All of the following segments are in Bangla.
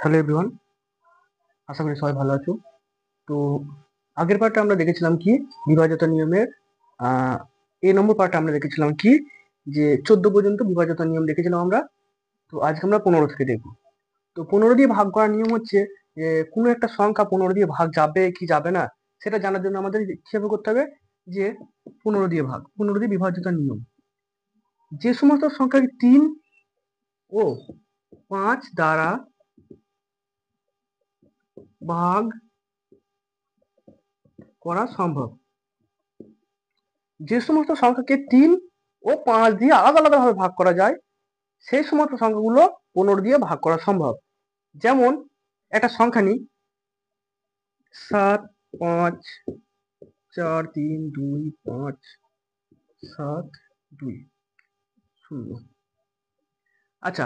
হ্যালো এভরিওয়ান, আশা করি সবাই ভালো আছো। তো আগের পার্টে আমরা দেখেছিলাম কি বিভাজ্যতা নিয়মের আহ এই নম্বর পার্টে আমরা দেখেছিলাম কি যে 14 পর্যন্ত বিভাজ্যতা নিয়ম দেখেছিলাম আমরা। তো আজকে আমরা 15 থেকে দেখবো। তো 15 দিয়ে ভাগ করার নিয়ম হচ্ছে যে কোনো একটা সংখ্যা 15 দিয়ে ভাগ যাবে কি যাবে না সেটা জানার জন্য আমাদের হিসেবে করতে হবে যে 15 দিয়ে ভাগ, 15 দিয়ে বিভাজ্যতার নিয়ম। যে সমস্ত সংখ্যাকে 3 ও 5 দ্বারা ভাগ করা সম্ভব, যে সমস্ত সংখ্যাকে 3 ও 5 দিয়ে আলাদা আলাদা ভাবে ভাগ করা যায় সেই সমস্ত সংখ্যাগুলো 15 দিয়ে ভাগ করা সম্ভব। যেমন একটা সংখ্যা নিই 7, 5, 4, 3, 2, 5, 7, 2, 0। আচ্ছা,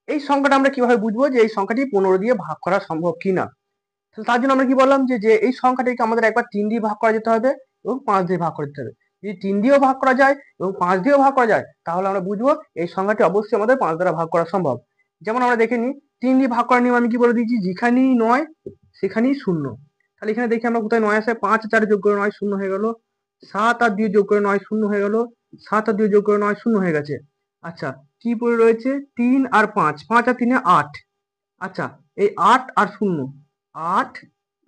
এই সংখ্যাটা আমরা কিভাবে বুঝবো যে এই সংখ্যাটি 15 দিয়ে ভাগ করা সম্ভব কিনা? তার জন্য আমরা কি বললাম যে এই সংখ্যাটিকে আমাদের একবার 3 দিয়ে ভাগ করা যেতে হবে এবং 5 দিয়ে ভাগ করে দিতে হবে। যদি 3 দিয়েও ভাগ করা যায় এবং 5 দিয়েও ভাগ করা যায় তাহলে আমরা বুঝবো এই সংখ্যাটি অবশ্যই আমাদের 5 দ্বারা ভাগ করা সম্ভব। যেমন আমরা দেখে নিই 3 দিয়ে ভাগ করার নিয়ম আমি কি বলে দিয়েছি, যেখানেই 9 সেখানেই 0। তাহলে এখানে দেখি আমরা কোথায় 9 আসে, 5 আর 4 যোগ করে 9 0 হয়ে গেল, 7 আর 2 যোগ করে 9 0 হয়ে গেল, 7 আর 2 যোগ করে 9 0 হয়ে গেছে। আচ্ছা, কি পড়ে রয়েছে 3 আর 5, 5 আর 3 8। আচ্ছা, এই 8 আর 0, 8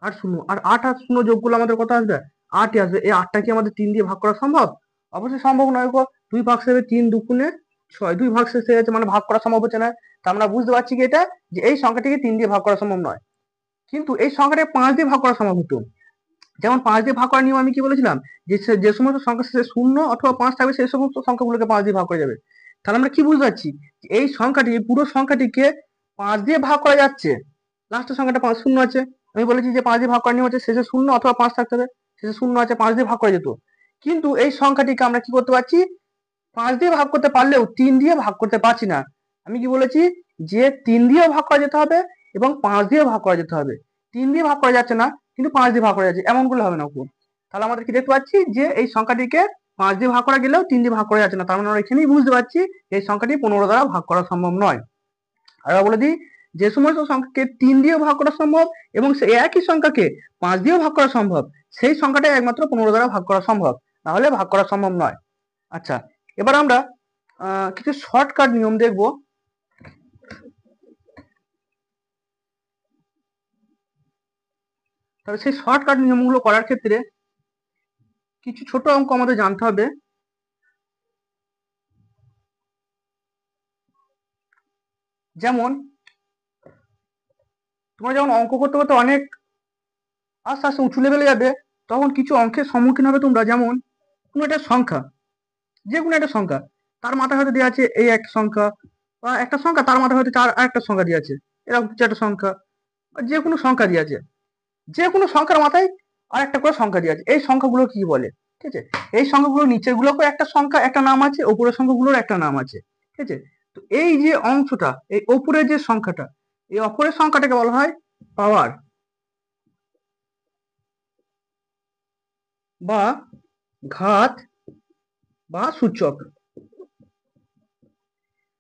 আর 0, আর 8 আর 0 যোগ করলে আমাদের কত আসবে? 8ই আসবে। এই 8টা কি আমাদের 3 দিয়ে ভাগ করা সম্ভব? অবশ্যই সম্ভব নয় গো। 2 ভাগ শেষে 3 দুগুণে 6, 2 ভাগ শেষে হচ্ছে মানে ভাগ করা সম্ভব হচ্ছে না। তা আমরা বুঝতে পারছি কি এটা যে এই সংখ্যাটিকে 3 দিয়ে ভাগ করা সম্ভব নয়। কিন্তু এই সংখ্যাটাকে 5 দিয়ে ভাগ করা সম্ভব হতো। যেমন 5 দিয়ে ভাগ করার নিয়ম আমি কি বলেছিলাম যে যে সমস্ত সংখ্যা শেষে 0 অথবা 5 থাকবে সেই সমস্ত সংখ্যাগুলোকে 5 দিয়ে ভাগ করা যাবে। তাহলে আমরা কি বুঝতে পারছি এই সংখ্যাটি পুরো সংখ্যাটিকে 5 দিয়ে ভাগ করা যাচ্ছে। লাস্টের সংখ্যাটা 5 0 আছে, আমি বলেছি যে 5 দিয়ে ভাগ করার নিয়ম হচ্ছে শেষে 0 অথবা 5 থাকতে হবে। শেষে 0 আছে, 5 দিয়ে ভাগ করা যেত। কিন্তু এই সংখ্যাটিকে আমরা কি করতে পারছি, 5 দিয়ে ভাগ করতে পারলেও 3 দিয়ে ভাগ করতে পারছি না। আমি কি বলেছি যে 3 দিয়েও ভাগ করা যেতে হবে এবং 5 দিয়েও ভাগ করা যেতে হবে। 3 দিয়ে ভাগ করা যাচ্ছে না কিন্তু 5 দিয়ে ভাগ করা যাচ্ছে, এমন করলে হবে না। তাহলে আমাদের কি দেখতে পাচ্ছি যে এই সংখ্যাটিকে 5 দিয়ে ভাগ করা গেলেও 3 দিয়ে ভাগ করা যাচ্ছে না। তার মানে আমরা এখানেই বুঝতে পারছি এই সংখ্যাটি 15 দ্বারা ভাগ করা সম্ভব নয়। আর বলে দিই যে সমস্ত সংখ্যাকে 3 দিয়েও ভাগ করা সম্ভব এবং সেই একই সংখ্যাকে 5 দিয়েও ভাগ করা সম্ভব সেই সংখ্যাটাই একমাত্র 15 দ্বারা ভাগ করা সম্ভব, তাহলে ভাগ করা সম্ভব নয়। আচ্ছা, এবার আমরা কিছু শর্টকাট নিয়ম দেখব। তবে সেই শর্টকাট নিয়মগুলো করার ক্ষেত্রে কিছু ছোট অঙ্ক আমাদের জানতে হবে। যেমন তোমরা যখন অঙ্ক করতে করতে অনেক আস্তে আস্তে উঁচু লেভেলে যাবে তখন কিছু অঙ্কের সম্মুখীন হবে তোমরা। যেমন কোনো একটা সংখ্যা, যে কোনো একটা সংখ্যা, তার মাথায় হয়তো দেওয়া আছে এই এক সংখ্যা, বা একটা সংখ্যা তার মাথায় হয়তো তার আরেকটা সংখ্যা দিয়ে আছে, এরকম কিছু একটা সংখ্যা, বা যে কোনো সংখ্যা দিয়ে আছে, যে কোনো সংখ্যার মাথায় আরেকটা করে সংখ্যা দিয়ে আছে। এই সংখ্যাগুলো কি বলে? ঠিক আছে, এই সংখ্যাগুলোর নিচের গুলোকেও একটা সংখ্যা একটা নাম আছে, ওপরের সংখ্যাগুলোর একটা নাম আছে। ঠিক আছে, তো এই যে অংশটা, এই ওপরের যে সংখ্যাটা, এই অপরের সংখ্যাটাকে বলা হয় পাওয়ার বা ঘাত বা সূচক।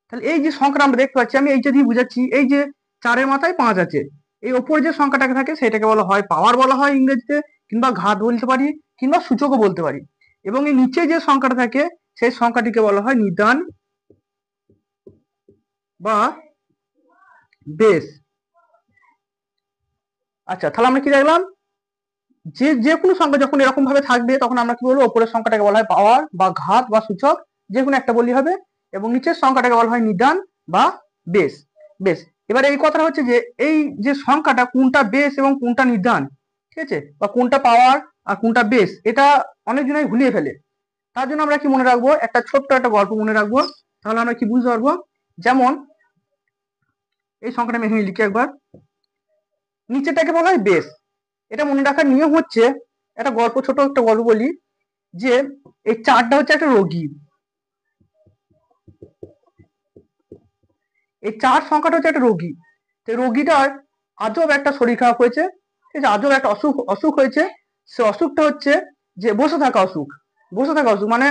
তাহলে এই যে সংখ্যাটা আমরা দেখতে পাচ্ছি, আমি এইটা দিয়ে বুঝাচ্ছি, এই যে 4-এর মাথায় 5 আছে, এই ওপরে যে সংখ্যাটাকে থাকে সেটাকে বলা হয় পাওয়ার বলা হয় ইংরেজিতে, কিংবা ঘাত বলতে পারি, কিংবা সূচকও বলতে পারি। এবং এই নিচে যে সংখ্যাটা থাকে সেই সংখ্যাটিকে বলা হয় নিদান বা বেস। আচ্ছা, তাহলে আমরা কি দেখলাম যে যে কোনো সংখ্যা যখন এরকম ভাবে থাকবে তখন আমরা কি বলবো, ওপরের সংখ্যাটাকে বলা হয় পাওয়ার বা ঘাত বা সূচক, যে কোনো একটা বললেই হবে, এবং নিচের সংখ্যাটাকে বলা হয় নিদান বা বেস। বেস। এবার এই কথাটা হচ্ছে যে এই যে সংখ্যাটা কোনটা বেস এবং কোনটা নিদান, ঠিক আছে, বা কোনটা পাওয়ার আর কোনটা বেস, এটা অনেকজনই ভুলিয়ে ফেলে। তার জন্য আমরা কি মনে রাখবো, একটা ছোট্ট একটা গল্প মনে রাখবো, তাহলে আমরা কি বুঝতে পারবো। যেমন এই সংখ্যাটা আমি এখানে লিখি একবার, নিচেটাকে বলা হয় বেস। এটা মনে রাখার নিয়ম হচ্ছে, একটা গল্প, ছোট একটা গল্প বলি, যে এই 4টা হচ্ছে একটা রোগী। এই 4 সংখ্যাটা হচ্ছে একটা রোগী। তো রোগীটার আজব একটা শরীর খারাপ হয়েছে, ঠিক আছে, আজব একটা অসুখ অসুখ হয়েছে। সে অসুখটা হচ্ছে যে বসে থাকা অসুখ। বসে থাকা অসুখ মানে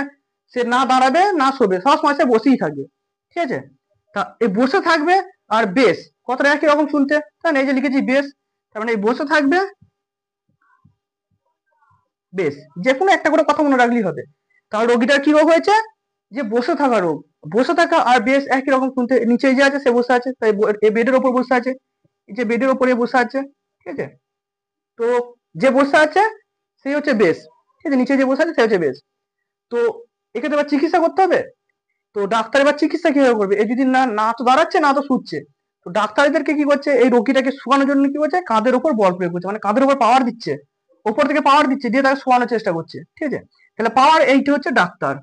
সে না দাঁড়াবে না শোবে, সবসময় সে বসেই থাকবে। ঠিক আছে, তা এই বসে থাকবে আর বেশ, কতটা একই রকম শুনতে, তাই না? এই যে লিখেছি বেশ, তার মানে এই বসে থাকবে বেশ, যে কোনো একটা করে কথা মনে রাখলেই হবে। তাহলে রোগীটার কি রোগ হয়েছে? যে বসে থাকা রোগ। বসে থাকা আর বেশ একই রকম শুনতে। নিচে যে আছে সে বসে আছে, তাই এই বেডের ওপর বসে আছে, এই যে বেডের ওপরে বসে আছে, ঠিক আছে? তো যে বসে আছে সেই হচ্ছে বেশ, ঠিক আছে? নিচে যে বসে আছে সে হচ্ছে বেশ। তো এক্ষেত্রে এবার চিকিৎসা করতে হবে। তো ডাক্তার এবার চিকিৎসা কিভাবে করবে? এই যদি না না তো দাঁড়াচ্ছে না তো শুচ্ছে, তো ডাক্তারদেরকে কি করছে, এই রোগীটাকে শোয়ানোর জন্য কি করছে, কাঁধের উপর বল প্রয়োগ করছে, মানে কাঁধের উপর পাওয়ার দিচ্ছে, উপর থেকে পাওয়ার দিচ্ছে, দিয়ে তাকে শোয়ানোর চেষ্টা করছে, ঠিক আছে? তাহলে পাওয়ার এইটা হচ্ছে ডাক্তার,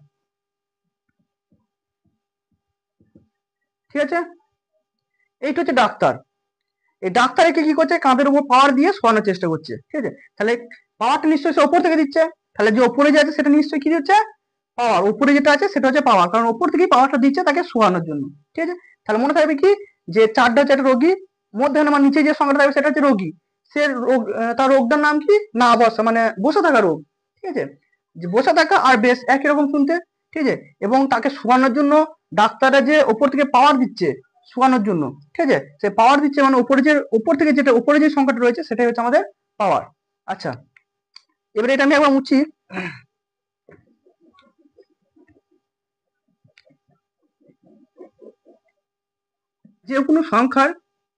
ঠিক আছে? এইটা হচ্ছে ডাক্তার। এই ডাক্তার একে কি করছে, কাঁধের উপর পাওয়ার দিয়ে শোয়ানোর চেষ্টা করছে, ঠিক আছে? তাহলে পাওয়ারটা নিশ্চয়ই সে ওপর থেকে দিচ্ছে, তাহলে যে ওপরে যে আছে সেটা নিশ্চয়ই কি দিচ্ছে, পাওয়ার। উপরে যেটা আছে সেটা হচ্ছে পাওয়ার, কারণ ওপর থেকেই পাওয়ারটা দিচ্ছে তাকে শোয়ানোর জন্য, ঠিক আছে? তাহলে মনে থাকবে কি, যে চারটা হচ্ছে একটা রোগী, মধ্যে আমার নিচে যে সংখ্যাটা থাকবে সেটা হচ্ছে রোগী। সে রোগ, তার রোগটার নাম কি, না বসা, মানে বসে থাকা রোগ, ঠিক আছে? যে বসে থাকা আর বেশ একই রকম শুনতে, ঠিক আছে? এবং তাকে শোয়ানোর জন্য ডাক্তাররা যে ওপর থেকে পাওয়ার দিচ্ছে শোয়ানোর জন্য, ঠিক আছে? সে পাওয়ার দিচ্ছে মানে উপরে যে, উপর থেকে যেটা উপরে যে সংখ্যাটা রয়েছে সেটাই হচ্ছে আমাদের পাওয়ার। আচ্ছা, এবারে এটা আমি একবার মুছি। যে কোনো সংখ্যার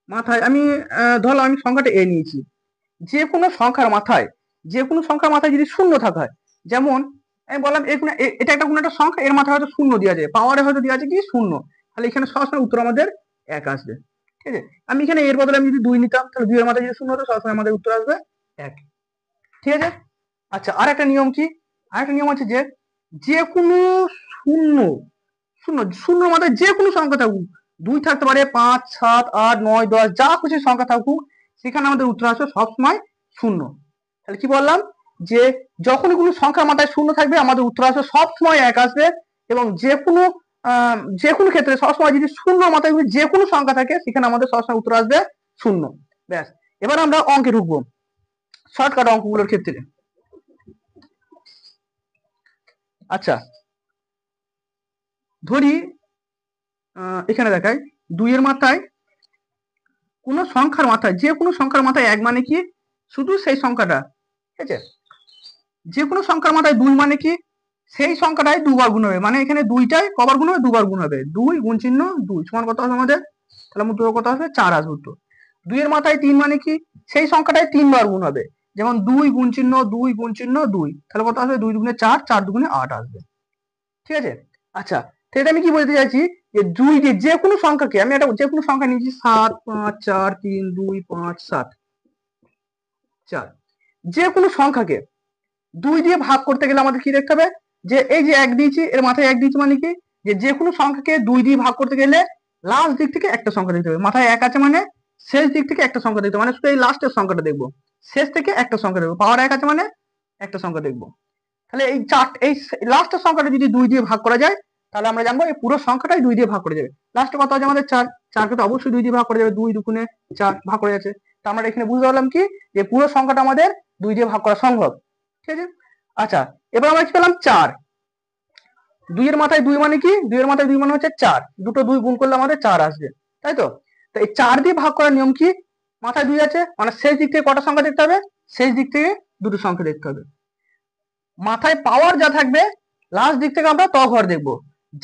মাথায় আমি ধরলাম আমি সংখ্যাটা এ নিয়েছি, যে কোনো সংখ্যার মাথায়, যে কোনো সংখ্যার মাথায় যদি শূন্য থাকা হয়, যেমন আমি বললাম এটা একটা কোনো একটা সংখ্যা, এর মাথায় হয়তো শূন্য দেওয়া যায়, পাওয়ারে হয়তো দেওয়া আছে কি শূন্য, তাহলে এখানে সবসময় উত্তর আমাদের এক আসবে, ঠিক আছে? আমি এখানে এর বদলে আমি যদি 2 নিতাম, তাহলে 2 এর মাথায় যদি শূন্য হতো সবসময় আমাদের উত্তর আসবে 1, ঠিক আছে? আচ্ছা, আর একটা নিয়ম কি, আর একটা নিয়ম আছে যে যে কোনো শূন্য, শূন্য শূন্যর মাথায় যে কোনো সংখ্যা থাকুক, 2 থাকতে পারে, 5, 7, 8, 9, 10, যা খুশি সংখ্যা থাকুক, সেখানে আমাদের উত্তর আসবে সবসময় শূন্য। তাহলে কি বললাম, যে যখনই কোনো সংখ্যার মাথায় শূন্য থাকবে আমাদের উত্তর আসবে সবসময় 1 আসবে, এবং যে কোনো ক্ষেত্রে সবসময় যদি শূন্য মাথায় যদি যে কোনো সংখ্যা থাকে সেখানে আমাদের সবসময় উত্তর আসবে শূন্য। ব্যাস, এবার আমরা অঙ্কে ঢুকবো, শর্টকাট অঙ্কগুলোর ক্ষেত্রে। আচ্ছা, ধরি এখানে দেখাই, 2 এর মাথায় কোনো সংখ্যার মাথায়, যে কোনো সংখ্যার মাথায় 1 মানে কি, শুধু সেই সংখ্যাটা, ঠিক আছে? যে কোনো সংখ্যার মাথায় 2 মানে কি, সেই সংখ্যাটাই দুবার গুণ হবে, মানে এখানে 2টাই কবার গুণ হবে, দুবার গুণ হবে। 2 গুণ চিহ্ন 2 সমান কত হবে আমাদের, তাহলে উত্তর কত আসবে, 4 আসবে উত্তর। 2 এর মাথায় 3 মানে কি, সেই সংখ্যাটাই 3 বার গুণ হবে, যেমন 2 গুণ চিহ্ন 2 গুণ চিহ্ন 2, তাহলে কত আসবে, 2 দুগুণে 4, 4 দুগুণে 8 আসবে, ঠিক আছে? আচ্ছা, তো এটা আমি কি বলতে চাইছি, যে দুই দিয়ে যে কোনো সংখ্যাকে, আমি একটা যে কোনো সংখ্যা নিয়েছি 7, 5, 4, 3, 2, 5, 7, 4, যে কোনো সংখ্যাকে 2 দিয়ে ভাগ করতে গেলে আমাদের কি দেখতে হবে, যে এই যে 1 দিয়েছি এর মাথায় 1 দিয়েছি মানে কি, যে কোনো সংখ্যাকে 2 দিয়ে ভাগ করতে গেলে লাস্ট দিক থেকে একটা সংখ্যা দিতে হবে, মাথায় 1 আছে মানে শেষ দিক থেকে একটা সংখ্যা দিতে হবে, মানে শুধু এই লাস্টের সংখ্যাটা দেখবো, শেষ থেকে একটা সংখ্যা দেখবো, পাওয়ার 1 আছে মানে একটা সংখ্যা দেখবো। তাহলে এই লাস্টের সংখ্যাটা যদি 2 দিয়ে ভাগ করা যায়, তাহলে আমরা জানবো এই পুরো সংখ্যাটাই 2 দিয়ে ভাগ করে যাবে। লাস্টে কত আছে আমাদের 4, 4 কে তো অবশ্যই 2 দিয়ে ভাগ করে যাবে, 2 দুগুণে 4 ভাগ করে যাচ্ছে। তো আমরা এখানে বুঝতে পারলাম কি, যে পুরো সংখ্যাটা আমাদের 2 দিয়ে ভাগ করা সম্ভব, ঠিক আছে? আচ্ছা, এবার আমরা কি পেলাম 4, 2 এর মাথায় 2 মানে কি, 2 এর মাথায় 2 মানে হচ্ছে 4, দুটো 2 গুণ করলে আমাদের 4 আসবে, তাই তো? তো এই 4 দিয়ে ভাগ করার নিয়ম কি, মাথায় 2 আছে মানে শেষ দিক থেকে কটা সংখ্যা দেখতে হবে, শেষ দিক থেকে দুটো সংখ্যা দেখতে হবে। মাথায় পাওয়ার যা থাকবে লাস্ট দিক থেকে আমরা ত ঘর দেখবো,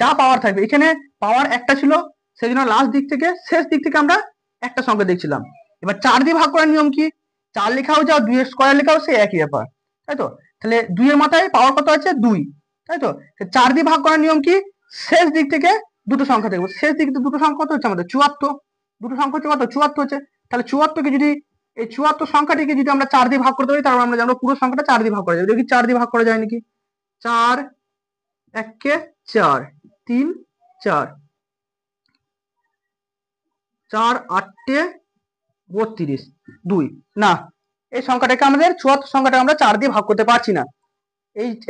যা পাওয়ার থাকবে, এখানে পাওয়ার একটা ছিল, সেই জন্য লাস্ট দিক থেকে শেষ দিক থেকে আমরা একটা সংখ্যা দেখছিলাম। এবার 4 দিয়ে ভাগ করার নিয়ম কি, 4 লেখাও যা 2 এর স্কয়ার লেখাও সেই একই ব্যাপার, তাই তো? তাহলে 2 এর মাথায় পাওয়ার কত আছে 2, তাই তো? 4 দিয়ে ভাগ করার নিয়ম কি, শেষ দিক থেকে দুটো সংখ্যা দেখবো, শেষ দিক থেকে দুটো সংখ্যা কত হচ্ছে আমাদের 74, দুটো সংখ্যা হচ্ছে কত 74 হচ্ছে। তাহলে 74 কে যদি, এই 74 সংখ্যাটিকে যদি আমরা 4 দিয়ে ভাগ করতে পারি, তাহলে আমরা জানবো পুরো সংখ্যাটা 4 দিয়ে ভাগ করা যাবে। দেখি 4 দিয়ে ভাগ করা যায় নাকি, 4 একে 4, 3 4, 4 8 32, 2, না, এই সংখ্যাটাকে আমাদের 74 সংখ্যাটা আমরা 4 দিয়ে ভাগ করতে পারছি না।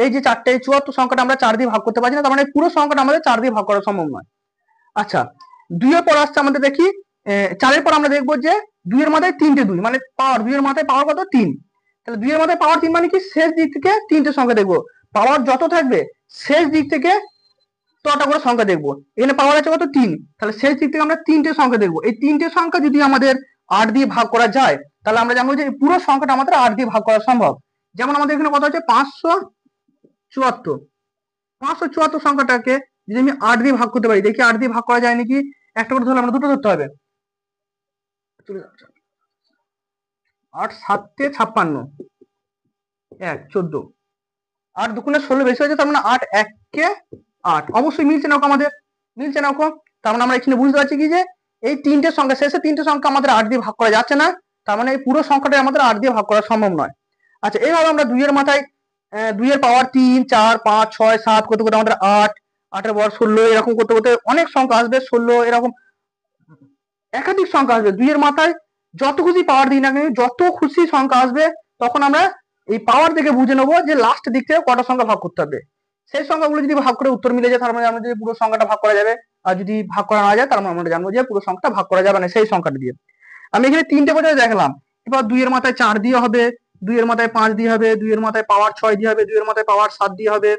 এই যে 4টে 74 সংখ্যাটা আমরা 4 দিয়ে ভাগ করতে পারছি না, তার মানে পুরো সংখ্যাটা আমাদের 4 দিয়ে ভাগ করা সম্ভব নয়। আচ্ছা, 2 এর পর আসছে আমাদের দেখি 4 এর পর আমরা দেখবো যে 2 এর মাথায় 3টে 2, মানে পাওয়ার 2 এর মাথায় পাওয়ার কত 3, তাহলে 2 এর মাথায় পাওয়ার 3 মানে কি, শেষ দিক থেকে 3টে সংখ্যা দেখবো, পাওয়ার যত থাকবে শেষ দিক থেকে তটা করে সংখ্যা দেখবো। এখানে পাওয়ার আছে কত 3, তাহলে শেষ দিক থেকে আমরা 3টে সংখ্যা দেখবো। এই 3টে সংখ্যা যদি আমাদের 8 দিয়ে ভাগ করা যায় তাহলে আমরা জানবো যে এই পুরো সংখ্যাটা আমাদের 8 দিয়ে ভাগ করা সম্ভব। যেমন আমাদের এখানে কত আছে 574। 574 সংখ্যাটাকে যদি আমি 8 দিয়ে ভাগ করতে পারি, দেখি 8 দিয়ে ভাগ করা যায় নাকি। একটা করে ধরলে আমরা দুটো ধরতে হবে। 8 7 56, 1 14, 8 দুগুণে 16 বেশি হয়েছে, তার মানে 8 1 কে 8। অবশ্যই মিলছে না আমাদের, মিলছে না। তার মানে আমরা এখানে বুঝতে পারছি কি যে এই তিনটে সংখ্যা, শেষে তিনটে সংখ্যা আমাদের 8 দিয়ে ভাগ করা যাচ্ছে না, তার মানে এই পুরো সংখ্যাটা আমাদের 8 দিয়ে ভাগ করা সম্ভব নয়। আচ্ছা, এইভাবে আমরা 2 এর মাথায় 2 এর পাওয়ার 3 4 5 6 7 করতে করতে আমাদের 8, 8 এর পাওয়ার 16, এরকম করতে করতে অনেক সংখ্যা আসবে, 16 এরকম একাধিক সংখ্যা আসবে। 2 এর মাথায় যত খুশি পাওয়ার দিই না কেন, যত খুশি সংখ্যা আসবে তখন আমরা এই পাওয়ার থেকে বুঝে নেবো যে লাস্ট দিক থেকে কটা সংখ্যা ভাগ করতে হবে। সেই সংখ্যাগুলো যদি ভাগ করে উত্তর মিলে যায় তার মানে আমরা যে পুরো সংখ্যাটা ভাগ করা যাবে, আর যদি ভাগ করা না যায় তার মানে আমরা জানবো যে পুরো সংখ্যাটা ভাগ করা যাবে না সেই সংখ্যাটা দিয়ে। আমি এখানে 3টে পর্যায়ে দেখলাম। এবার 2 এর মাথায় 4 দিয়ে হবে, 2 এর মাথায় 5 দিয়ে হবে, 2 এর মাথায় পাওয়ার 6 দিয়ে হবে, 2 এর মাথায় পাওয়ার 7 দিয়ে হবে,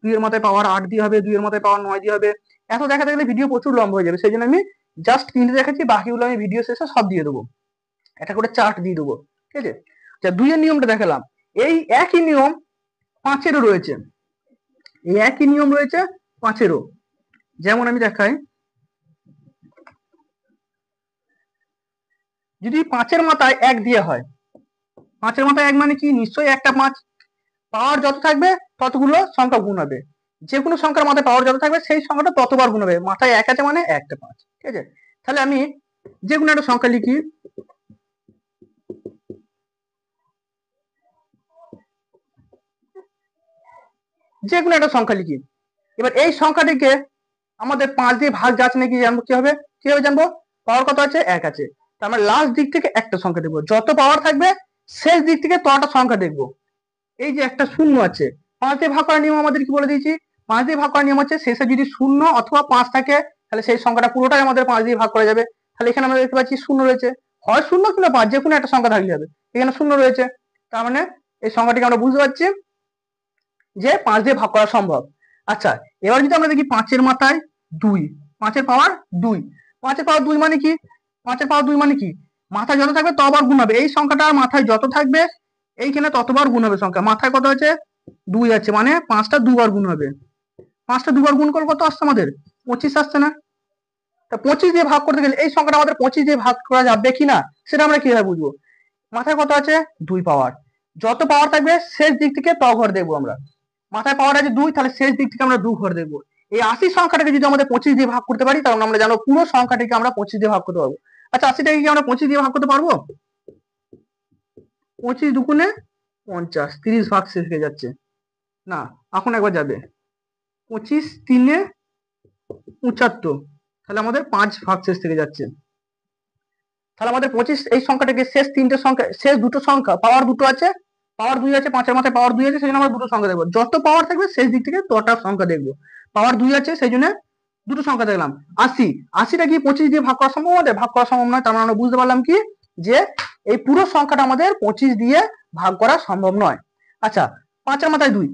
2 এর মাথায় পাওয়ার 8 দিয়ে হবে, 2 এর মাথায় পাওয়ার 9 দিয়ে হবে। এত দেখাতে গেলে ভিডিও প্রচুর লম্বা হয়ে যাবে, সেই জন্য আমি জাস্ট 3টে দেখাচ্ছি, বাকিগুলো আমি ভিডিও শেষে সব দিয়ে দেবো, একটা করে চার্ট দিয়ে দেবো, ঠিক আছে। আচ্ছা, 2 এর নিয়মটা দেখালাম। এই একই নিয়ম 5 এরও রয়েছে, এই একই নিয়ম রয়েছে 5 এরও। যেমন আমি দেখাই, যদি 5 এর মাথায় 1 দিয়ে হয়, 5 এর মাথায় 1 মানে কি, নিশ্চয়ই একটা 5। পাওয়ার যত থাকবে ততগুলো সংখ্যা গুণ হবে, যে কোনো সংখ্যার মাথায় পাওয়ার যত থাকবে সেই সংখ্যাটা ততবার গুণ হবে। মাথায় 1 আছে মানে একটা 5, ঠিক আছে। তাহলে আমি যে কোনো একটা সংখ্যা লিখি, যে কোনো একটা সংখ্যা লিখি। এবার এই সংখ্যাটিকে আমাদের 5 দিয়ে ভাগ যাচ্ছে নাকি জানবো কিভাবে জানবো, পাওয়ার কত আছে 1 আছে, তার মানে লাস্ট দিক থেকে একটা সংখ্যা দেখবো, যত পাওয়ার থাকবে শেষ দিক থেকে ততটা সংখ্যা দেখবো। এই যে একটা শূন্য আছে, 5 দিয়ে ভাগ করার নিয়ম আমাদের কি বলে দিয়েছি, 5 দিয়ে ভাগ করার নিয়ম হচ্ছে শেষে যদি 0 অথবা 5 থাকে তাহলে সেই সংখ্যাটা পুরোটাই আমাদের 5 দিয়ে ভাগ করা যাবে। তাহলে এখানে আমরা দেখতে পাচ্ছি 0 রয়েছে, হয় 0 কিংবা 5, যে কোনো একটা সংখ্যা থাকলে হবে। এখানে 0 রয়েছে, তার মানে এই সংখ্যাটিকে আমরা বুঝতে পারছি যে 5 দিয়ে ভাগ করা সম্ভব। আচ্ছা, এবার যদি আমরা দেখি 5 এর মাথায় 2, 5 এর পাওয়ার 2, 5 এর পাওয়ার 2 মানে কি, 5 এর পাওয়ার 2 মানে কি, মাথায় যত থাকবে ততবার গুণ হবে। এই সংখ্যাটার মাথায় যত থাকবে এইখানে ততবার গুণ হবে সংখ্যা। মাথায় কত আছে 2 আছে, মানে 5টা দুবার গুণ হবে। 5টা দুবার গুণ করলে কত আসছে আমাদের 25 আসছে না। তা 25 দিয়ে ভাগ করতে গেলে এই সংখ্যাটা আমাদের 25 দিয়ে ভাগ করা যাবে কিনা সেটা আমরা কিভাবে বুঝবো। মাথায় কত আছে 2 পাওয়ার, যত পাওয়ার থাকবে শেষ দিক থেকে ত ঘর দেখবো আমরা। মাথায় পাওয়ার আছে 2, তাহলে শেষ দিক থেকে আমরা 2 ঘর দেখবো। এই 80 সংখ্যাটাকে যদি আমাদের 25 দিয়ে ভাগ করতে পারি তাহলে আমরা জানো পুরো সংখ্যাটাকে আমরা 25 দিয়ে ভাগ করতে পারবো। আচ্ছা, 80টাকে কি আমরা 25 দিয়ে ভাগ করতে পারবো? 25 দুগুণে 50, 30 ভাগ শেষ হয়ে যাচ্ছে না, এখন একবার যাবে। 25 3 75, তাহলে আমাদের 5 ভাগ শেষ থেকে যাচ্ছে। তাহলে আমাদের 25 এই সংখ্যাটাকে শেষ তিনটে সংখ্যা, শেষ দুটো সংখ্যা, পাওয়ার দুটো আছে, পাওয়ার 2 আছে, 5 এর মাথায় পাওয়ার 2 আছে, সেই জন্য আমরা দুটো সংখ্যা দেখবো। যত পাওয়ার থাকবে শেষ দিক থেকে ততটা সংখ্যা দেখবো। পাওয়ার 2 আছে সেই জন্য দুটো সংখ্যা দেখলাম। 80, 80টা কি 25 দিয়ে ভাগ করা সম্ভব আমাদের? ভাগ করা সম্ভব নয়। তার মানে আমরা বুঝতে পারলাম কি যে এই পুরো সংখ্যাটা আমাদের 25 দিয়ে ভাগ করা সম্ভব নয়। আচ্ছা, 5 এর মাথায় 2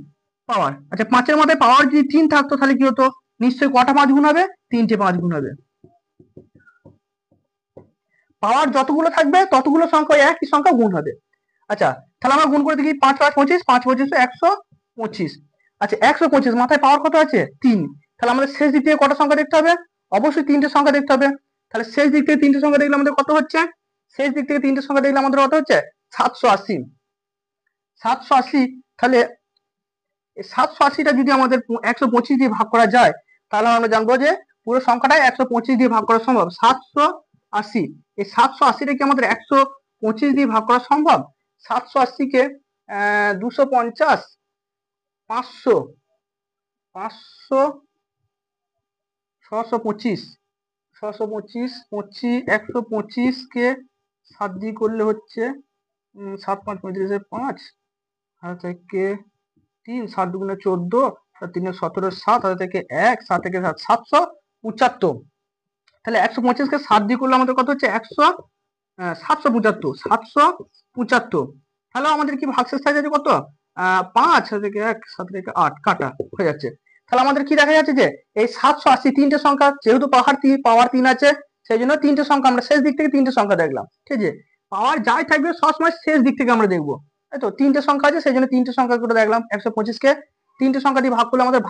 পাওয়ার, আচ্ছা 5 এর মাথায় পাওয়ার যদি 3 থাকতো তাহলে কি হতো, নিশ্চয়ই কটা 5 গুণ হবে, 3টে 5 গুণ হবে। পাওয়ার যতগুলো থাকবে ততগুলো সংখ্যা একই সংখ্যা গুণ হবে। আচ্ছা, তাহলে আমরা গুণ করে দেখি, 5 5 25, 5 25 125। আচ্ছা, 125 মাথায় পাওয়ার কত আছে 3, তাহলে আমাদের শেষ দিক থেকে কটা সংখ্যা দেখতে হবে, অবশ্যই 3টে সংখ্যা দেখতে হবে। তাহলে শেষ দিক থেকে 3টে সংখ্যা দেখলে আমাদের কত হচ্ছে, শেষ দিক থেকে 3টে সংখ্যা দেখলে আমাদের কত হচ্ছে 780। 780, তাহলে 780টা যদি আমাদের 125 দিয়ে ভাগ করা যায় তাহলে আমরা জানবো যে পুরো সংখ্যাটাই 125 দিয়ে ভাগ করা সম্ভব। 780, এই 780টা কি আমাদের 125 দিয়ে ভাগ করা সম্ভব? 780 কে 250, 500, 500, 625, 625, 125 কে 7 দিয়ে করলে হচ্ছে 7 5 35, 5 আর থেকে 3, 7 দুগুণে 14, 3 17, 7 হাজার থেকে 1, 7 থেকে 7, 775। তাহলে 125 কে 7 দিয়ে করলে আমাদের কত হচ্ছে 775, 775। তাহলে আমাদের কি ভাগশেষ থাকে কত 5 থেকে 1, 7 থেকে 8 কাটা হয়ে যাচ্ছে। তাহলে আমাদের কি দেখা যাচ্ছে যে এই 780 তিনটে সংখ্যা, যেহেতু পাওয়ার 3 আছে সেই জন্য তিনটে সংখ্যা আমরা শেষ দিক থেকে তিনটে সংখ্যা দেখলাম। ঠিক আছে, পাওয়ার যাই থাকবে সবসময় শেষ দিক থেকে আমরা দেখবো, তাই তো। তিনটে সংখ্যা আছে সেই জন্য তিনটে সংখ্যা করে দেখলাম। 125 কে তিনটে সংখ্যা দিয়ে ভাগ করলে আমাদের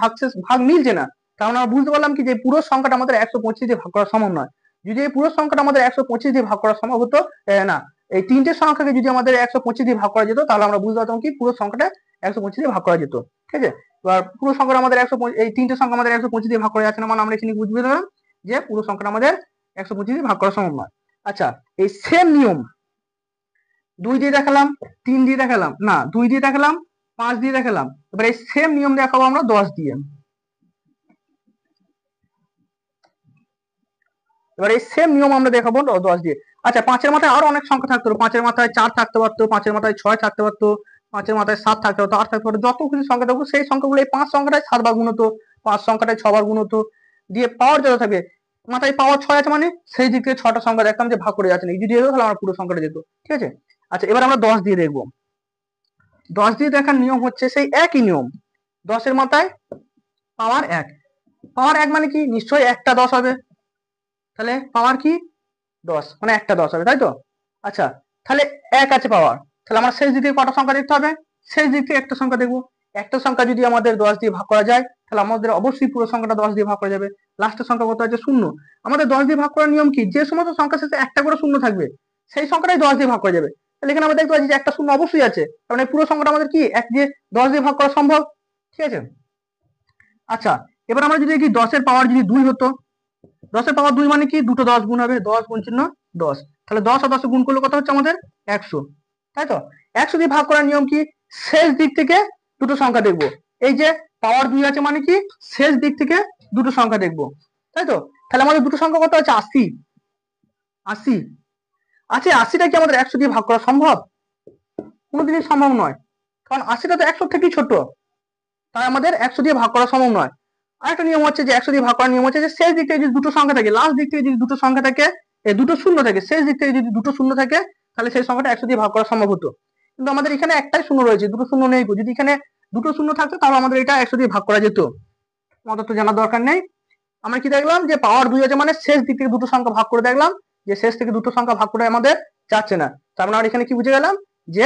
ভাগ মিলছে না, কারণ আমরা বুঝতে পারলাম কি যে পুরো সংখ্যাটা আমাদের 125 দিয়ে ভাগ করা সম্ভব নয়। যদি এই পুরো সংখ্যাটা আমাদের 125 দিয়ে ভাগ করা সম্ভব হতো, না, এই তিনটে সংখ্যাকে যদি আমাদের 125 দিয়ে ভাগ করা যেত, তাহলে আমরা বুঝতে পারতাম কি পুরো সংখ্যাটা 125 দিয়ে ভাগ করা যেত। ঠিক আছে, এবার পুরো সংখ্যাটা আমাদের 125, এই তিনটে সংখ্যা আমাদের 125 দিয়ে ভাগ করা যাচ্ছে না, মানে আমরা এখানে বুঝতে পেলাম যে পুরো সংখ্যাটা আমাদের 125 দিয়ে ভাগ করা সম্ভব নয়। আচ্ছা, এই সেম নিয়ম 2 দিয়ে দেখালাম, 3 দিয়ে দেখালাম, না 2 দিয়ে দেখালাম, 5 দিয়ে দেখালাম, এবার এই সেম নিয়ম দেখাবো আমরা 10 দিয়ে। এবার এই সেম নিয়ম আমরা দেখাবো 10 দিয়ে। আচ্ছা, 5-এর মাথায় আরো অনেক সংখ্যা থাকতো, 5-এর মাথায় 4 থাকতে পারতো, 5-এর মাথায় 6 থাকতে পারতো, 5-এর মাথায় 7 থাকতে পারতো, 8 থাকতে পারতো, যত কিছু সংখ্যা থাকতো সেই সংখ্যাগুলো এই 5 সংখ্যাটাই 7 বার গুণ হতো, 5 সংখ্যাটাই 6 বার গুণ হতো, দিয়ে পাওয়ার যত থাকবে, মাথায় পাওয়ার 6 আছে মানে সেই দিক থেকে 6টা সংখ্যা দেখতাম যে ভাগ করে যাচ্ছে না, যদি যেত তাহলে আমার পুরো সংখ্যাটা যেত। ঠিক আছে, আচ্ছা এবার আমরা 10 দিয়ে দেখবো। 10 দিয়ে দেখার নিয়ম হচ্ছে সেই একই নিয়ম, 10-এর মাথায় পাওয়ার 1, পাওয়ার 1 মানে কি, নিশ্চয়ই একটা 10 হবে, তাহলে পাওয়ার কি 10, মানে একটা 10 হবে, তাই তো। আচ্ছা, তাহলে 1 আছে পাওয়ার, তাহলে আমরা শেষ দিক থেকে কটা সংখ্যা দেখতে হবে, শেষ দিক থেকে একটা সংখ্যা দেখবো। একটা সংখ্যা যদি আমাদের 10 দিয়ে ভাগ করা যায়, তাহলে আমাদের অবশ্যই পুরো সংখ্যাটা 10 দিয়ে ভাগ করা যাবে। লাস্টের সংখ্যা কত আছে, 0। আমাদের 10 দিয়ে ভাগ করার নিয়ম কি, যে সমস্ত সংখ্যা শেষে একটা করে শূন্য থাকবে সেই সংখ্যাটাই 10 দিয়ে ভাগ করা যাবে। তাহলে এখানে আমরা দেখতে পাচ্ছি যে একটা শূন্য অবশ্যই আছে, তার মানে পুরো সংখ্যাটা আমাদের কি 1 দিয়ে 10 দিয়ে ভাগ করা সম্ভব। ঠিক আছে, আচ্ছা এবার আমরা যদি দেখি 10-এর পাওয়ার যদি 2 হতো, 10-এর পাওয়ার 2 মানে কি, দুটো 10 গুণ হবে, 10 গুণ চিহ্ন 10, তাহলে 10 আর 10 গুণ করলে কত হচ্ছে আমাদের 100, তাই তো। 100 দিয়ে ভাগ করার নিয়ম কি, শেষ দিক থেকে দুটো সংখ্যা দেখবো। এই যে পাওয়ার 2 আছে মানে কি শেষ দিক থেকে দুটো সংখ্যা দেখবো, তাই তো। তাহলে আমাদের দুটো সংখ্যা কত আছে, 80। 80 আছে, 80টা কি আমাদের 100 দিয়ে ভাগ করা সম্ভব, কোনোদিনই সম্ভব নয়, কারণ 80টা তো 100 থেকেই ছোট, তাই আমাদের 100 দিয়ে ভাগ করা সম্ভব নয়। আরেকটা নিয়ম হচ্ছে যে 100 দিয়ে ভাগ করার নিয়ম হচ্ছে যে শেষ দিক থেকে যদি দুটো সংখ্যা থাকে, লাস্ট দিক থেকে যদি দুটো সংখ্যা থাকে, দুটো শূন্য থাকে, শেষ দিক থেকে যদি দুটো শূন্য থাকে, তাহলে সেই সংখ্যাটা 100 দিয়ে ভাগ করা সম্ভব হতো। কিন্তু আমাদের এখানে একটাই শূন্য রয়েছে, দুটো শূন্য নেই। যদি এখানে দুটো শূন্য থাকতো তাহলে আমাদের এটা 100 দিয়ে ভাগ করা যেত, আমাদের তো জানার দরকার নেই। আমরা কি দেখলাম যে পাওয়ার 2 আছে মানে শেষ দিক থেকে দুটো সংখ্যা ভাগ করে দেখলাম যে শেষ থেকে দুটো সংখ্যা ভাগ করে আমাদের যাচ্ছে না, তার মানে আমরা এখানে কি বুঝে গেলাম যে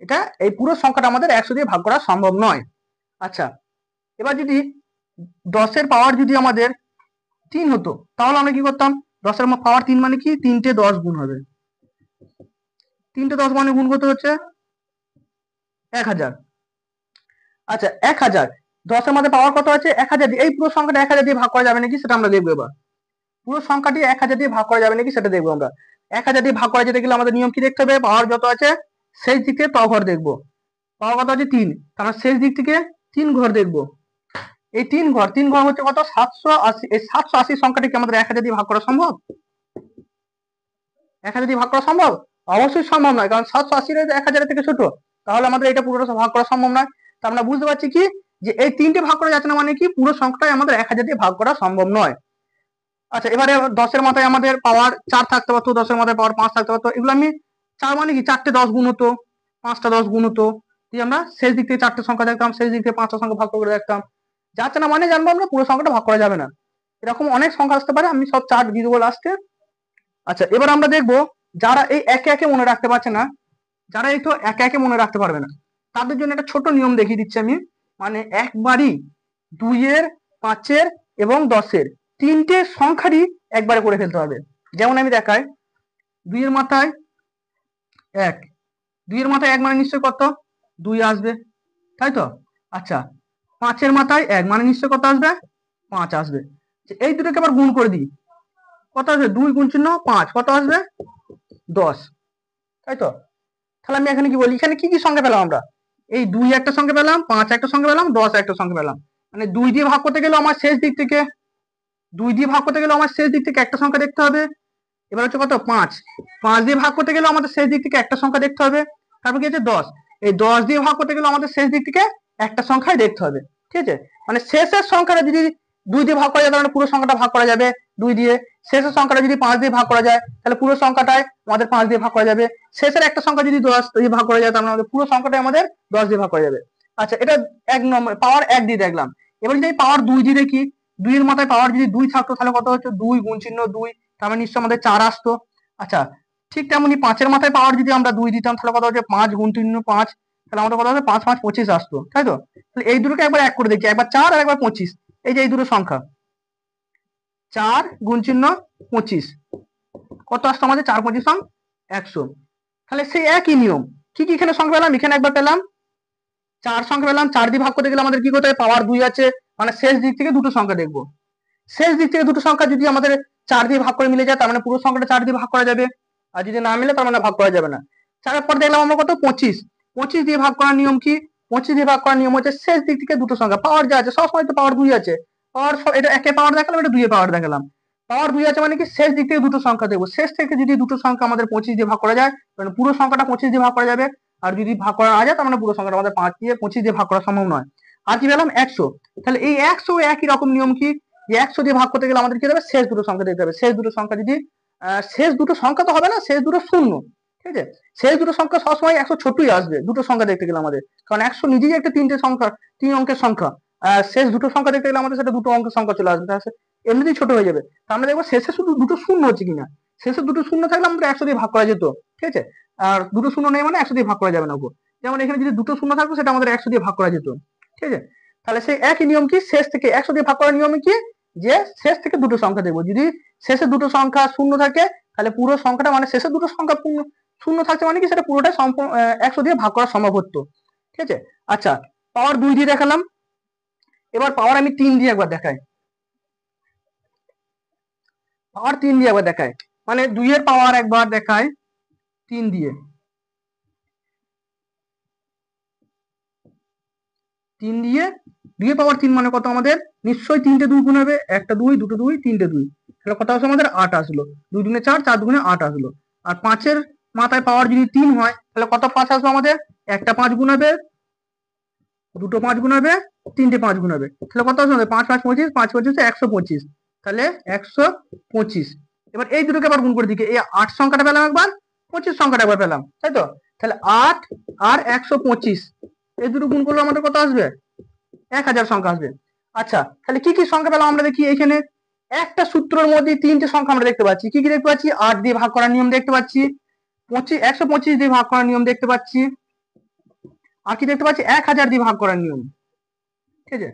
এটা এই পুরো সংখ্যাটা আমাদের 100 দিয়ে ভাগ করা সম্ভব নয়। আচ্ছা, এবার যদি 10-এর পাওয়ার যদি আমাদের 3 হতো, তাহলে আমরা কি করতাম, 10-এর পাওয়ার 3 মানে কি, 3টে 10 গুণ হবে, 3টে 10 মানে গুণ করতে হচ্ছে 1000। আচ্ছা 1000, 10-এর মধ্যে পাওয়ার কত আছে 1000 দিয়ে, এই পুরো সংখ্যাটা 1000 দিয়ে ভাগ করা যাবে নাকি সেটা আমরা দেখবো। এবার পুরো সংখ্যাটি 1000 দিয়ে ভাগ করা যাবে নাকি সেটা দেখবো আমরা। 1000 দিয়ে ভাগ করা যেতে গেলে আমাদের নিয়ম কি দেখতে হবে, পাওয়ার যত আছে শেষ দিক থেকে ত ঘর দেখবো। পাওয়ার কত আছে 3, তাহলে শেষ দিক থেকে 3 ঘর দেখবো। এই 3 ঘর হচ্ছে কত, 780। এই 780 সংখ্যাটিকে আমাদের 1000 দিয়ে ভাগ করা সম্ভব, 1000 দিয়ে ভাগ করা সম্ভব, অবশ্যই সম্ভব নয়, কারণ 780 1000 থেকে ছোট, তাহলে আমাদের এটা পুরোটা ভাগ করা সম্ভব নয়। তো আমরা বুঝতে পারছি কি যে এই তিনটে ভাগ করা যাচ্ছে না, মানে কি পুরো সংখ্যাটাই আমাদের 1000 দিয়ে ভাগ করা সম্ভব নয়। আচ্ছা, এবারে 10-এর মাথায় আমাদের পাওয়ার 4 থাকতে পারতো, 10-এর মাথায় পাওয়ার 5 থাকতে পারতো, এগুলো আমি 4 মানে কি 4টে 10 গুণ হতো, 5টা 10 গুণ হতো, দিয়ে আমরা শেষ দিক থেকে 4টে সংখ্যা দেখতাম, শেষ দিক থেকে 5টা সংখ্যা ভাগ করে দেখতাম, যাচ্ছে না মানে জানবো আমরা পুরো সংখ্যাটা ভাগ করা যাবে না। এরকম অনেক সংখ্যা আসতে পারে, আমি সব চার্ট দিয়ে দেবো লাস্টে। আচ্ছা, এবার আমরা দেখবো যারা এই একে একে মনে রাখতে পারছে না, যারা এই তো একে একে মনে রাখতে পারবে না, তাদের জন্য একটা ছোট নিয়ম দেখিয়ে দিচ্ছি আমি। মানে একবারই 2-এর, 5-এর এবং 10-এর তিনটে সংখ্যারই একবারে করে ফেলতে হবে। যেমন আমি দেখাই, 2-এর মাথায় 1, 2-এর মাথায় 1 মানে নিশ্চয় কত, 2 আসবে, তাই তো। আচ্ছা, 5-এর মাথায় 1 মানে নিশ্চয় কত আসবে, 5 আসবে। এই দুটোকে আবার গুণ করে দিই, কত আসবে, 2 গুণ চিহ্ন 5, কত আসবে 10, তাই তো। তাহলে আমি এখানে কি বলি, এখানে কি কি সংখ্যা পেলাম আমরা, এই 2 একটা সংখ্যা পেলাম, 5 একটা সংখ্যা পেলাম, 10 একটা সংখ্যা পেলাম। মানে 2 দিয়ে ভাগ করতে গেলে আমার শেষ দিক থেকে, 2 দিয়ে ভাগ করতে গেলে আমার শেষ দিক থেকে একটা সংখ্যা দেখতে হবে। এবার হচ্ছে কত 5, 5 দিয়ে ভাগ করতে গেলে আমাদের শেষ দিক থেকে একটা সংখ্যা দেখতে হবে। তারপর কি আছে 10, এই 10 দিয়ে ভাগ করতে গেলে আমাদের শেষ দিক থেকে একটা সংখ্যাই দেখতে হবে। ঠিক আছে, মানে শেষের সংখ্যাটা যদি 2 দিয়ে ভাগ করা যায় তাহলে পুরো সংখ্যাটা ভাগ করা যাবে 2 দিয়ে। শেষের সংখ্যাটা যদি 5 দিয়ে ভাগ করা যায় তাহলে পুরো সংখ্যাটাই আমাদের 5 দিয়ে ভাগ করা যাবে। শেষের একটা সংখ্যা যদি 10 দিয়ে ভাগ করা যায় তাহলে আমাদের পুরো সংখ্যাটাই আমাদের 10 দিয়ে ভাগ করা যাবে। আচ্ছা, এটা 1 নম্বর পাওয়ার 1 দিয়ে দেখলাম। এবার যদি পাওয়ার 2 দিয়ে দেখি, 2 এর মাথায় পাওয়ার যদি 2 থাকতো তাহলে কত হচ্ছে 2 গুণ চিহ্ন 2, তার মানে নিশ্চয়ই আমাদের 4 আসতো। আচ্ছা, ঠিক তেমনি 5 এর মাথায় পাওয়ার যদি আমরা 2 দিতাম তাহলে কত হচ্ছে 5 গুণ চিহ্ন 5, তাহলে আমাদের কত হবে 5 5 25 আসতো, তাই তো? তাহলে এই দুটোকে একবার এক করে দেখি, একবার 4 আর একবার 25, এই যে এই দুটো সংখ্যা 4 গুণ চিহ্ন 25 কত আসতো আমাদের 4 25 100। তাহলে সেই একই নিয়ম, কি কি এখানে সংখ্যা পেলাম, এখানে একবার পেলাম 4 সংখ্যা পেলাম, 4 দিয়ে ভাগ করতে গেলে আমাদের কি করতে হবে, পাওয়ার 2 আছে, মানে শেষ দিক থেকে দুটো সংখ্যা দেখবো, শেষ দিক থেকে দুটো সংখ্যা যদি আমাদের 4 দিয়ে ভাগ করে মিলে যায় তার মানে পুরো সংখ্যাটা 4 দিয়ে ভাগ করা যাবে, আর যদি না মিলে তার মানে ভাগ করা যাবে না। 4 পর দেখলাম আমরা কত 25, 25 দিয়ে ভাগ করার নিয়ম কি, 25 দিয়ে ভাগ করার নিয়ম হচ্ছে শেষ দিক থেকে দুটো সংখ্যা, পাওয়ার যা আছে সবসময় তো পাওয়ার 2 আছে, পাওয়ার এটা একে পাওয়ার দেখালাম, এটা 2 এ পাওয়ার দেখালাম, পাওয়ার 2 আছে মানে কি শেষ দিক থেকে দুটো সংখ্যা দেখবো, শেষ থেকে যদি দুটো সংখ্যা আমাদের 25 দিয়ে ভাগ করা যায় মানে পুরো সংখ্যাটা 25 দিয়ে ভাগ করা যাবে, আর যদি ভাগ করা না যায় তার মানে পুরো সংখ্যাটা আমাদের 5 দিয়ে 25 দিয়ে ভাগ করা সম্ভব নয়। আর কি পেলাম 100, তাহলে এই 100 একই রকম নিয়ম কি, 100 দিয়ে ভাগ করতে গেলে আমাদের কি হবে, শেষ দুটো সংখ্যা দেখতে হবে, শেষ দুটো সংখ্যা যদি শেষ দুটো সংখ্যা তো হবে না, শেষ দুটো শূন্য, ঠিক আছে? শেষ দুটো সংখ্যা সবসময় 100 ছোটই আসবে দুটো সংখ্যা দেখতে গেলে আমাদের, কারণ 100 নিজেই একটা তিনটে সংখ্যা, 3 অঙ্কের সংখ্যা, শেষ দুটো সংখ্যা দেখতে গেলে আমাদের সেটা দুটো অঙ্কের সংখ্যা চলে আসবে, তাহলে এমনিতেই ছোট হয়ে যাবে। তা আমরা দেখবো শেষে শুধু দুটো শূন্য হচ্ছে কিনা, শেষে দুটো শূন্য থাকলে আমাদের 100 দিয়ে ভাগ করা যেত, ঠিক আছে? আর দুটো শূন্য নেই মানে 100 দিয়ে ভাগ করা যাবে না, যেমন এখানে যদি দুটো শূন্য থাকতো সেটা আমাদের 100 দিয়ে ভাগ করা যেত, ঠিক আছে? তাহলে সেই একই নিয়ম কি, শেষ থেকে 100 দিয়ে ভাগ করার নিয়ম কি, যে শেষ থেকে দুটো সংখ্যা দেখবো, যদি শেষে দুটো সংখ্যা শূন্য থাকে তাহলে পুরো সংখ্যাটা মানে শেষে দুটো সংখ্যা শূন্য থাকছে মানে কি সেটা পুরোটা 100 দিয়ে ভাগ করা সম্ভব হতো, ঠিক আছে? আচ্ছা, পাওয়ার 2 দিয়ে দেখালাম, এবার পাওয়ার আমি 3 দিয়ে একবার দেখাই, পাওয়ার 3 দিয়ে একবার দেখাই, মানে 2 এর পাওয়ার একবার দেখায় 3 দিয়ে, 3 দিয়ে 2 এর পাওয়ার 3 মানে কত আমাদের, নিশ্চয়ই 3টে 2 গুণ হবে, একটা 2 দুটো 2 3টে 2, তাহলে কত আসলো আমাদের 8 আসলো, 2 দুগুণে 4 4 দুগুণে 8 আসলো। আর 5 এর মাথায় পাওয়ার যদি 3 হয় তাহলে কত 5 আসলো আমাদের, একটা 5 গুণ হবে, দুটো 5 গুণ হবে, 3টে 5 গুণ হবে, তাহলে কত আসলো আমাদের 5 5 25, 5 25 125, তাহলে 125। এবার এই দুটোকে আবার গুণ করে দিকে, এই 8 সংখ্যাটা পেলাম একবার, 25 সংখ্যাটা একবার পেলাম, তাই তো? তাহলে 8 আর 125 এই দুটো গুণ করলে আমাদের কত আসবে, 1000 সংখ্যা আসবে। আচ্ছা, তাহলে কি কি সংখ্যা পেলাম আমরা দেখি, এখানে একটা সূত্রের মধ্যে 3টে সংখ্যা আমরা দেখতে পাচ্ছি, কি কি দেখতে পাচ্ছি, 8 দিয়ে ভাগ করার নিয়ম দেখতে পাচ্ছি, 125 দিয়ে ভাগ করার নিয়ম দেখতে পাচ্ছি, আর কি দেখতে পাচ্ছি 1000 দিয়ে ভাগ করার নিয়ম, ঠিক আছে?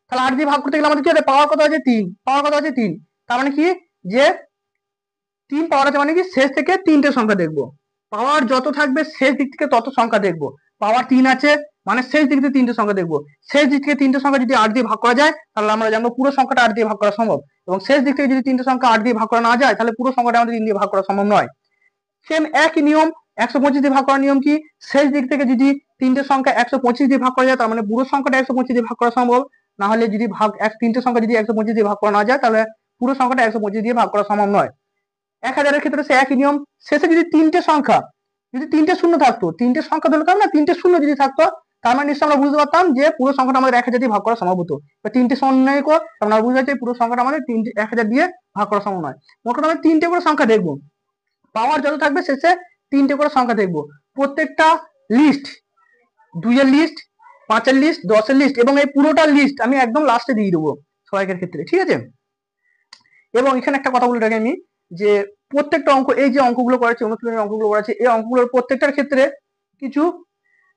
তাহলে 8 দিয়ে ভাগ করতে গেলে আমাদের কি হবে, পাওয়ার কত আছে 3, পাওয়ার কত আছে 3, তার মানে কি যে 3 পাওয়ার আছে মানে কি শেষ থেকে 3টে সংখ্যা দেখবো, পাওয়ার যত থাকবে শেষ দিক থেকে তত সংখ্যা দেখবো, পাওয়ার 3 আছে মানে শেষ দিক থেকে 3টে সংখ্যা দেখবো, শেষ দিক থেকে 3টে সংখ্যা যদি 8 দিয়ে ভাগ করা যায় তাহলে আমরা জানবো পুরো সংখ্যাটা 8 দিয়ে ভাগ করা সম্ভব, এবং শেষ দিক থেকে যদি 3টে সংখ্যা 8 দিয়ে ভাগ করা না যায় তাহলে পুরো সংখ্যাটা আমাদের 3 দিয়ে ভাগ করা সম্ভব নয়। সেম একই নিয়ম 125 দিয়ে ভাগ করার নিয়ম কি, শেষ দিক থেকে যদি 3টে সংখ্যা 125 দিয়ে ভাগ করা যায় তার মানে পুরো সংখ্যাটা 125 দিয়ে ভাগ করা সম্ভব, না হলে যদি 3টে সংখ্যা যদি 125 দিয়ে ভাগ করা না যায় তাহলে পুরো সংখ্যাটা 125 দিয়ে ভাগ করা সম্ভব নয়। 1000 ক্ষেত্রে সে একই নিয়ম, শেষে যদি 3টে সংখ্যা, যদি 3টে শূন্য থাকতো, 3টে সংখ্যা ধরলাম না, 3টে শূন্য যদি থাকতো তার মানে নিশ্চয় আমরা বুঝতে পারতাম যে পুরো সংখ্যাটা আমাদের 1000 দিয়ে ভাগ করা সম্ভব হতো, 3টে শূন্য নেই আমরা বুঝতে পারছি পুরো সংখ্যাটা আমাদের 1000 দিয়ে ভাগ করা সম্ভব নয়। মোট কথা আমরা 3টে করে সংখ্যা দেখবো, পাওয়ার যত থাকবে শেষে 3টে করে সংখ্যা দেখবো, প্রত্যেকটা লিস্ট 2 এর লিস্ট, 5 এর লিস্ট, 10 এর লিস্ট এবং এই পুরোটা লিস্ট আমি একদম লাস্টে দিয়ে দেবো সবাইকার ক্ষেত্রে, ঠিক আছে? এবং এখানে একটা কথা বলে রাখি আমি, যে প্রত্যেকটা অঙ্ক, এই যে অঙ্কগুলো করেছে, অনুশীলনের অঙ্কগুলো করেছে, এই অঙ্কগুলোর প্রত্যেকটার ক্ষেত্রে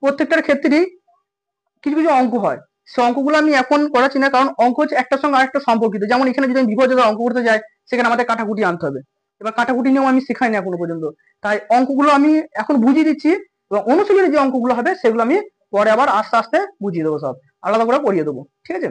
প্রত্যেকটার ক্ষেত্রেই কিছু কিছু অঙ্ক হয়, সেই অঙ্কগুলো আমি এখন করাচ্ছি না, কারণ অঙ্ক হচ্ছে একটার সঙ্গে আরেকটা সম্পর্কিত। যেমন এখানে যদি আমি বিভাজ্যতার অঙ্ক করতে যাই সেখানে আমাদের কাটাকুটি আনতে হবে, এবার কাটাকুটি নিয়ম আমি শেখাইনি এখনো পর্যন্ত, তাই অঙ্কগুলো আমি এখন বুঝিয়ে দিচ্ছি, এবং অনুশীলনের যে অঙ্কগুলো হবে সেগুলো আমি পরে আবার আস্তে আস্তে বুঝিয়ে দেবো, সব আলাদা করে পড়িয়ে দেবো, ঠিক আছে?